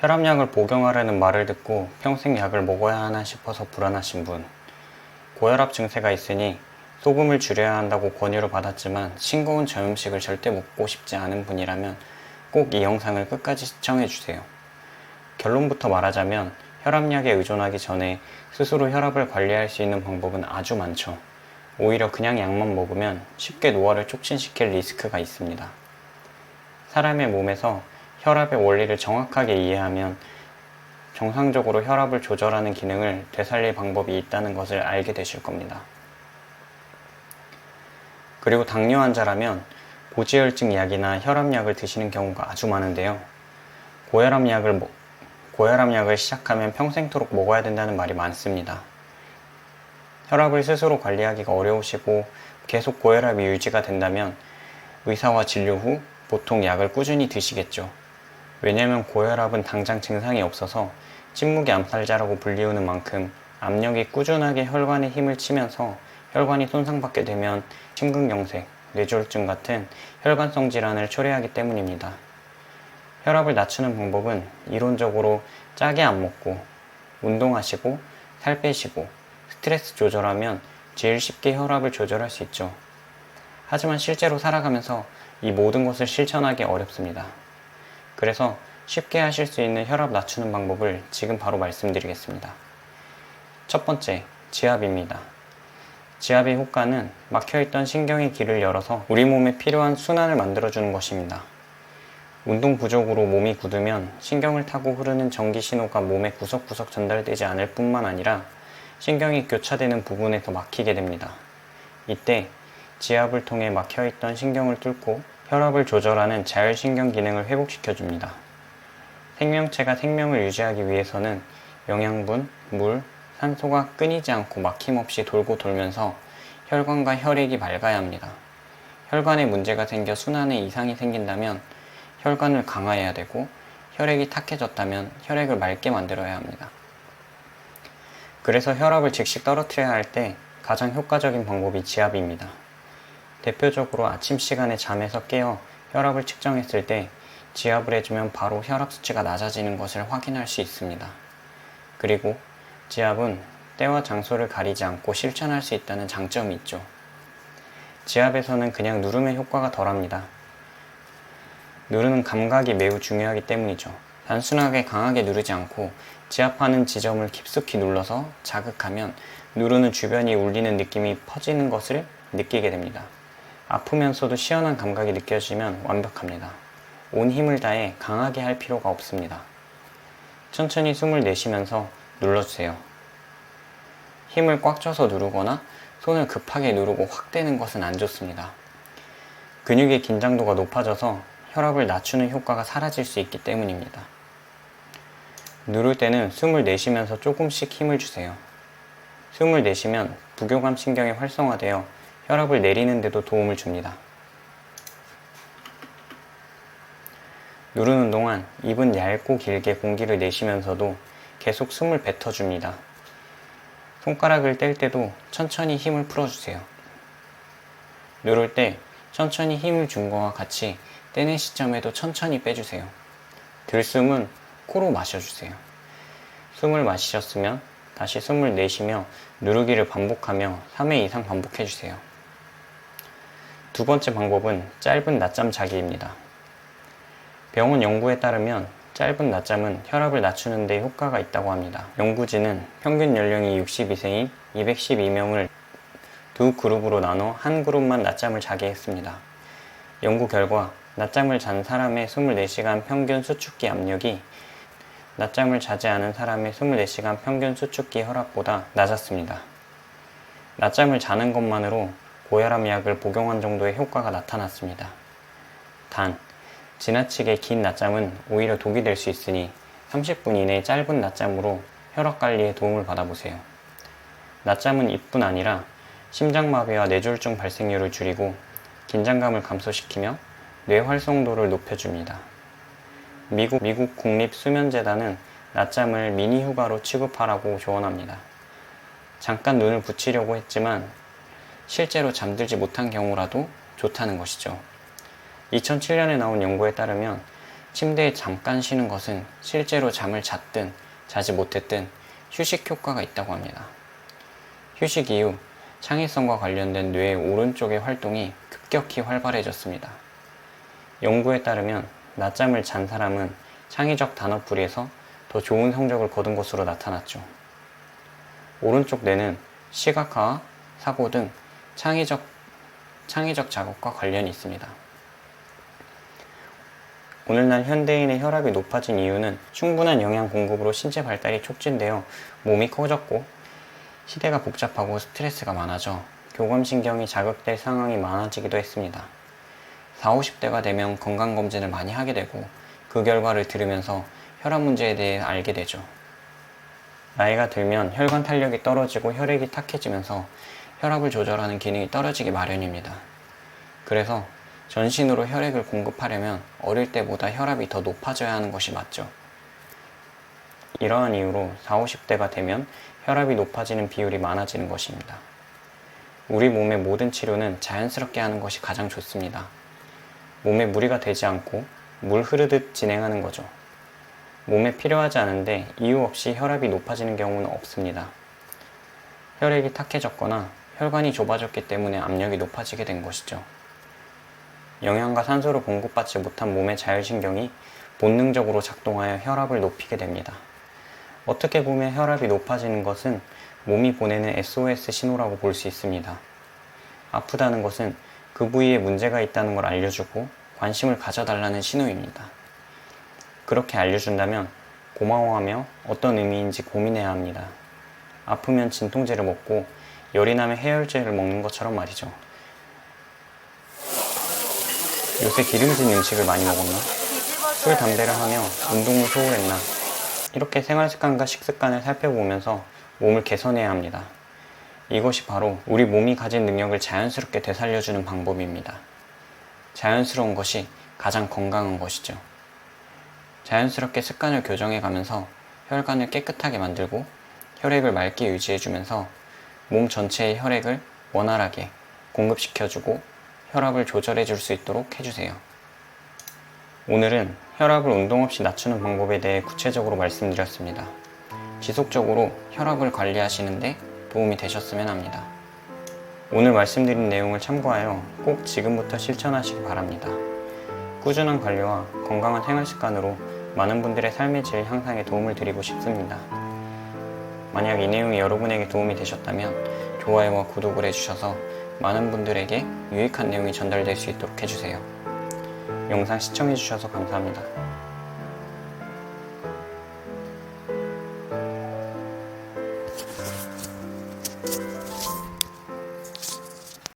혈압약을 복용하라는 말을 듣고 평생 약을 먹어야 하나 싶어서 불안하신 분, 고혈압 증세가 있으니 소금을 줄여야 한다고 권유를 받았지만 싱거운 저음식을 절대 먹고 싶지 않은 분이라면 꼭 이 영상을 끝까지 시청해주세요. 결론부터 말하자면 혈압약에 의존하기 전에 스스로 혈압을 관리할 수 있는 방법은 아주 많죠. 오히려 그냥 약만 먹으면 쉽게 노화를 촉진시킬 리스크가 있습니다. 사람의 몸에서 혈압의 원리를 정확하게 이해하면 정상적으로 혈압을 조절하는 기능을 되살릴 방법이 있다는 것을 알게 되실 겁니다. 그리고 당뇨 환자라면 고지혈증 약이나 혈압약을 드시는 경우가 아주 많은데요. 고혈압약을 시작하면 평생토록 먹어야 된다는 말이 많습니다. 혈압을 스스로 관리하기가 어려우시고 계속 고혈압이 유지가 된다면 의사와 진료 후 보통 약을 꾸준히 드시겠죠. 왜냐면 고혈압은 당장 증상이 없어서 침묵의 암살자라고 불리우는 만큼 압력이 꾸준하게 혈관에 힘을 치면서 혈관이 손상받게 되면 심근경색, 뇌졸중 같은 혈관성 질환을 초래하기 때문입니다. 혈압을 낮추는 방법은 이론적으로 짜게 안 먹고 운동하시고 살 빼시고 스트레스 조절하면 제일 쉽게 혈압을 조절할 수 있죠. 하지만 실제로 살아가면서 이 모든 것을 실천하기 어렵습니다. 그래서 쉽게 하실 수 있는 혈압 낮추는 방법을 지금 바로 말씀드리겠습니다. 첫 번째, 지압입니다. 지압의 효과는 막혀있던 신경의 길을 열어서 우리 몸에 필요한 순환을 만들어주는 것입니다. 운동 부족으로 몸이 굳으면 신경을 타고 흐르는 전기 신호가 몸에 구석구석 전달되지 않을 뿐만 아니라 신경이 교차되는 부분에서 막히게 됩니다. 이때 지압을 통해 막혀있던 신경을 뚫고 혈압을 조절하는 자율신경 기능을 회복시켜줍니다. 생명체가 생명을 유지하기 위해서는 영양분, 물, 산소가 끊이지 않고 막힘없이 돌고 돌면서 혈관과 혈액이 맑아야 합니다. 혈관에 문제가 생겨 순환에 이상이 생긴다면 혈관을 강화해야 되고 혈액이 탁해졌다면 혈액을 맑게 만들어야 합니다. 그래서 혈압을 즉시 떨어뜨려야 할 때 가장 효과적인 방법이 지압입니다. 대표적으로 아침 시간에 잠에서 깨어 혈압을 측정했을 때 지압을 해주면 바로 혈압 수치가 낮아지는 것을 확인할 수 있습니다. 그리고 지압은 때와 장소를 가리지 않고 실천할 수 있다는 장점이 있죠. 지압에서는 그냥 누르면 효과가 덜합니다. 누르는 감각이 매우 중요하기 때문이죠. 단순하게 강하게 누르지 않고 지압하는 지점을 깊숙이 눌러서 자극하면 누르는 주변이 울리는 느낌이 퍼지는 것을 느끼게 됩니다. 아프면서도 시원한 감각이 느껴지면 완벽합니다. 온 힘을 다해 강하게 할 필요가 없습니다. 천천히 숨을 내쉬면서 눌러주세요. 힘을 꽉 줘서 누르거나 손을 급하게 누르고 확 대는 것은 안 좋습니다. 근육의 긴장도가 높아져서 혈압을 낮추는 효과가 사라질 수 있기 때문입니다. 누를 때는 숨을 내쉬면서 조금씩 힘을 주세요. 숨을 내쉬면 부교감 신경이 활성화되어 혈압을 내리는 데도 도움을 줍니다. 누르는 동안 입은 얇고 길게 공기를 내쉬면서도 계속 숨을 뱉어줍니다. 손가락을 뗄 때도 천천히 힘을 풀어주세요. 누를 때 천천히 힘을 준 것과 같이 떼는 시점에도 천천히 빼주세요. 들숨은 코로 마셔주세요. 숨을 마시셨으면 다시 숨을 내쉬며 누르기를 반복하며 3회 이상 반복해주세요. 두 번째 방법은 짧은 낮잠 자기입니다. 병원 연구에 따르면 짧은 낮잠은 혈압을 낮추는 데 효과가 있다고 합니다. 연구진은 평균 연령이 62세인 212명을 두 그룹으로 나눠 한 그룹만 낮잠을 자게 했습니다. 연구 결과 낮잠을 잔 사람의 24시간 평균 수축기 압력이 낮잠을 자지 않은 사람의 24시간 평균 수축기 혈압보다 낮았습니다. 낮잠을 자는 것만으로 고혈압 약을 복용한 정도의 효과가 나타났습니다. 단, 지나치게 긴 낮잠은 오히려 독이 될 수 있으니 30분 이내 짧은 낮잠으로 혈압 관리에 도움을 받아보세요. 낮잠은 이뿐 아니라 심장마비와 뇌졸중 발생률을 줄이고 긴장감을 감소시키며 뇌 활성도를 높여줍니다. 미국 국립수면재단은 낮잠을 미니 휴가로 취급하라고 조언합니다. 잠깐 눈을 붙이려고 했지만 실제로 잠들지 못한 경우라도 좋다는 것이죠. 2007년에 나온 연구에 따르면 침대에 잠깐 쉬는 것은 실제로 잠을 잤든 자지 못했든 휴식 효과가 있다고 합니다. 휴식 이후 창의성과 관련된 뇌의 오른쪽의 활동이 급격히 활발해졌습니다. 연구에 따르면 낮잠을 잔 사람은 창의적 단어풀이에서 더 좋은 성적을 거둔 것으로 나타났죠. 오른쪽 뇌는 시각화와 사고 등 창의적 작업과 관련이 있습니다. 오늘날 현대인의 혈압이 높아진 이유는 충분한 영양 공급으로 신체 발달이 촉진되어 몸이 커졌고 시대가 복잡하고 스트레스가 많아져 교감신경이 자극될 상황이 많아지기도 했습니다. 40, 50대가 되면 건강검진을 많이 하게 되고 그 결과를 들으면서 혈압 문제에 대해 알게 되죠. 나이가 들면 혈관 탄력이 떨어지고 혈액이 탁해지면서 혈압을 조절하는 기능이 떨어지기 마련입니다. 그래서 전신으로 혈액을 공급하려면 어릴 때보다 혈압이 더 높아져야 하는 것이 맞죠. 이러한 이유로 40, 50대가 되면 혈압이 높아지는 비율이 많아지는 것입니다. 우리 몸의 모든 치료는 자연스럽게 하는 것이 가장 좋습니다. 몸에 무리가 되지 않고 물 흐르듯 진행하는 거죠. 몸에 필요하지 않은데 이유 없이 혈압이 높아지는 경우는 없습니다. 혈액이 탁해졌거나 혈관이 좁아졌기 때문에 압력이 높아지게 된 것이죠. 영양과 산소를 공급받지 못한 몸의 자율신경이 본능적으로 작동하여 혈압을 높이게 됩니다. 어떻게 보면 혈압이 높아지는 것은 몸이 보내는 SOS 신호라고 볼 수 있습니다. 아프다는 것은 그 부위에 문제가 있다는 걸 알려주고 관심을 가져달라는 신호입니다. 그렇게 알려준다면 고마워하며 어떤 의미인지 고민해야 합니다. 아프면 진통제를 먹고 열이 나면 해열제를 먹는 것처럼 말이죠. 요새 기름진 음식을 많이 먹었나? 술, 담배를 하며 운동을 소홀했나? 이렇게 생활습관과 식습관을 살펴보면서 몸을 개선해야 합니다. 이것이 바로 우리 몸이 가진 능력을 자연스럽게 되살려주는 방법입니다. 자연스러운 것이 가장 건강한 것이죠. 자연스럽게 습관을 교정해 가면서 혈관을 깨끗하게 만들고 혈액을 맑게 유지해주면서 몸 전체의 혈액을 원활하게 공급시켜주고 혈압을 조절해 줄 수 있도록 해주세요. 오늘은 혈압을 운동 없이 낮추는 방법에 대해 구체적으로 말씀드렸습니다. 지속적으로 혈압을 관리하시는데 도움이 되셨으면 합니다. 오늘 말씀드린 내용을 참고하여 꼭 지금부터 실천하시기 바랍니다. 꾸준한 관리와 건강한 생활 습관으로 많은 분들의 삶의 질 향상에 도움을 드리고 싶습니다. 만약 이 내용이 여러분에게 도움이 되셨다면 좋아요와 구독을 해주셔서 많은 분들에게 유익한 내용이 전달될 수 있도록 해주세요. 영상 시청해주셔서 감사합니다.